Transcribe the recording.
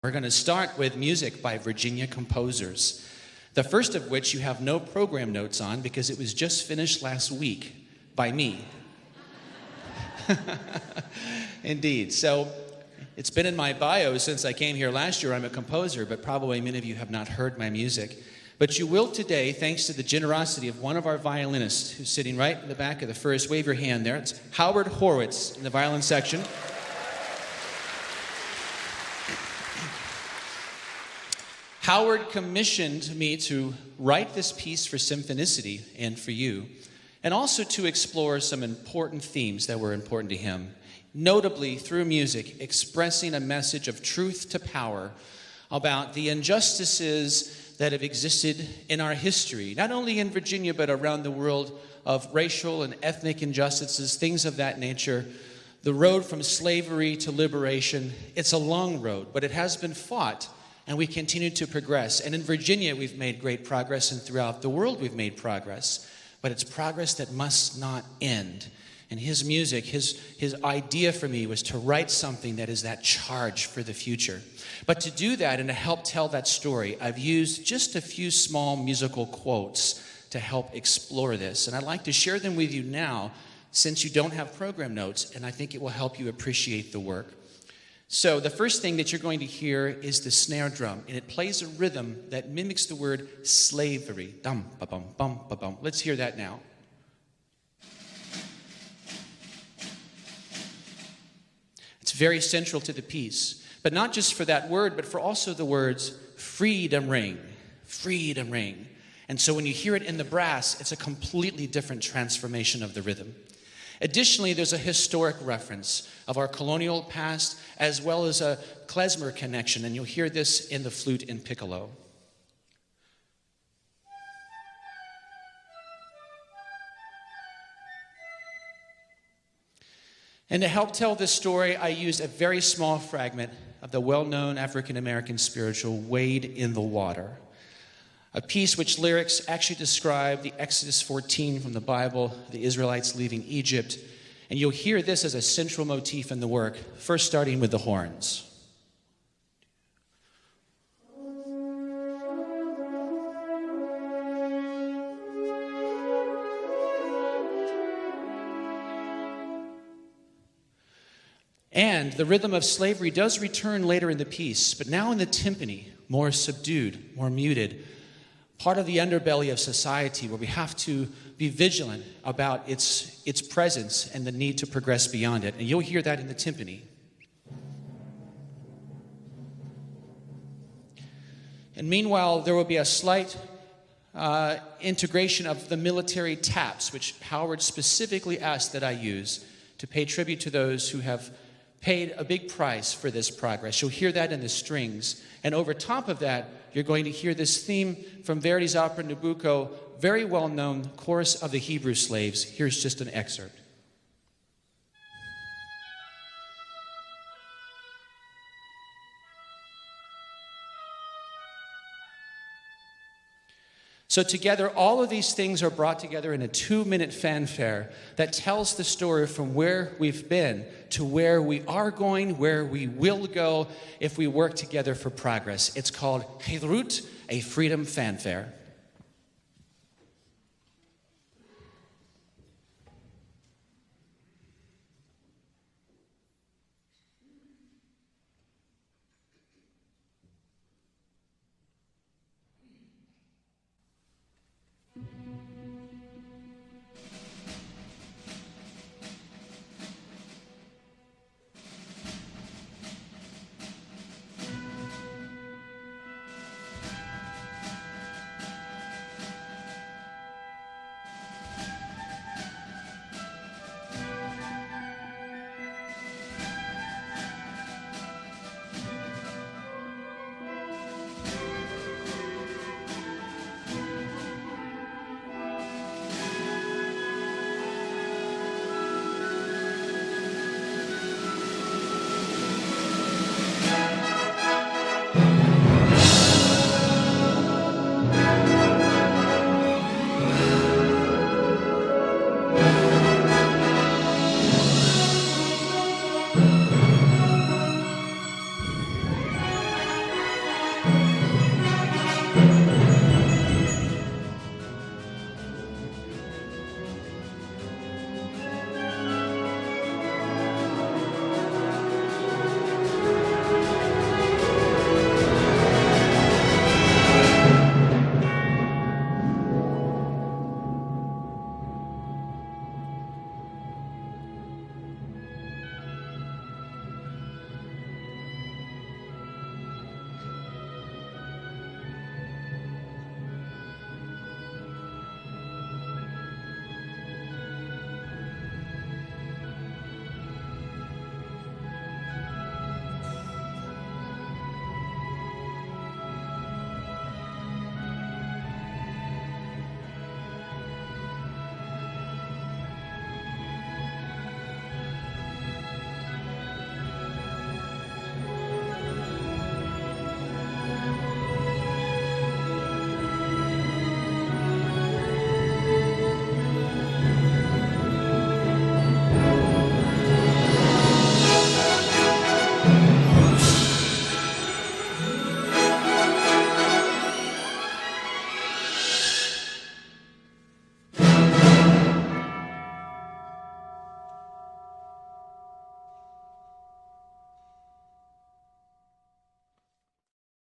We're going to start with music by Virginia composers, the first of which you have no program notes on because it was just finished last week by me. Indeed. So it's been in my bio since I came here last year. I'm a composer, but probably many of you have not heard my music. But you will today, thanks to the generosity of one of our violinists who's sitting right in the back of the first. Wave your hand there. It's Howard Horwitz in the violin section. Howard commissioned me to write this piece for Symphonicity and for you, and also to explore some important themes that were important to him, notably through music, expressing a message of truth to power about the injustices that have existed in our history, not only in Virginia but around the world, of racial and ethnic injustices, things of that nature. The road from slavery to liberation, it's a long road, but it has been fought. And we continue to progress. And in Virginia, we've made great progress, and throughout the world, we've made progress. But it's progress that must not end. And his music, his idea for me was to write something that is that charge for the future. But to do that and to help tell that story, I've used just a few small musical quotes to help explore this. And I'd like to share them with you now, since you don't have program notes, and I think it will help you appreciate the work. So the first thing that you're going to hear is the snare drum, and it plays a rhythm that mimics the word slavery. Dum, ba bum, bum, ba bum. Let's hear that now. It's very central to the piece, but not just for that word, but for also the words freedom ring, freedom ring. And so when you hear it in the brass, it's a completely different transformation of the rhythm. Additionally, there's a historic reference of our colonial past as well as a klezmer connection, and you'll hear this in the flute and piccolo. And to help tell this story, I used a very small fragment of the well-known African-American spiritual, Wade in the Water, a piece which lyrics actually describe the Exodus 14 from the Bible, the Israelites leaving Egypt. And you'll hear this as a central motif in the work, first starting with the horns. And the rhythm of slavery does return later in the piece, but now in the timpani, more subdued, more muted, part of the underbelly of society where we have to be vigilant about its presence and the need to progress beyond it. And you'll hear that in the timpani. And meanwhile, there will be a slight integration of the military taps, which Howard specifically asked that I use to pay tribute to those who have paid a big price for this progress. You'll hear that in the strings. And over top of that, you're going to hear this theme from Verdi's opera Nabucco, very well-known Chorus of the Hebrew Slaves. Here's just an excerpt. So together, all of these things are brought together in a 2-minute fanfare that tells the story from where we've been to where we are going, where we will go if we work together for progress. It's called Cherut, a Freedom Fanfare.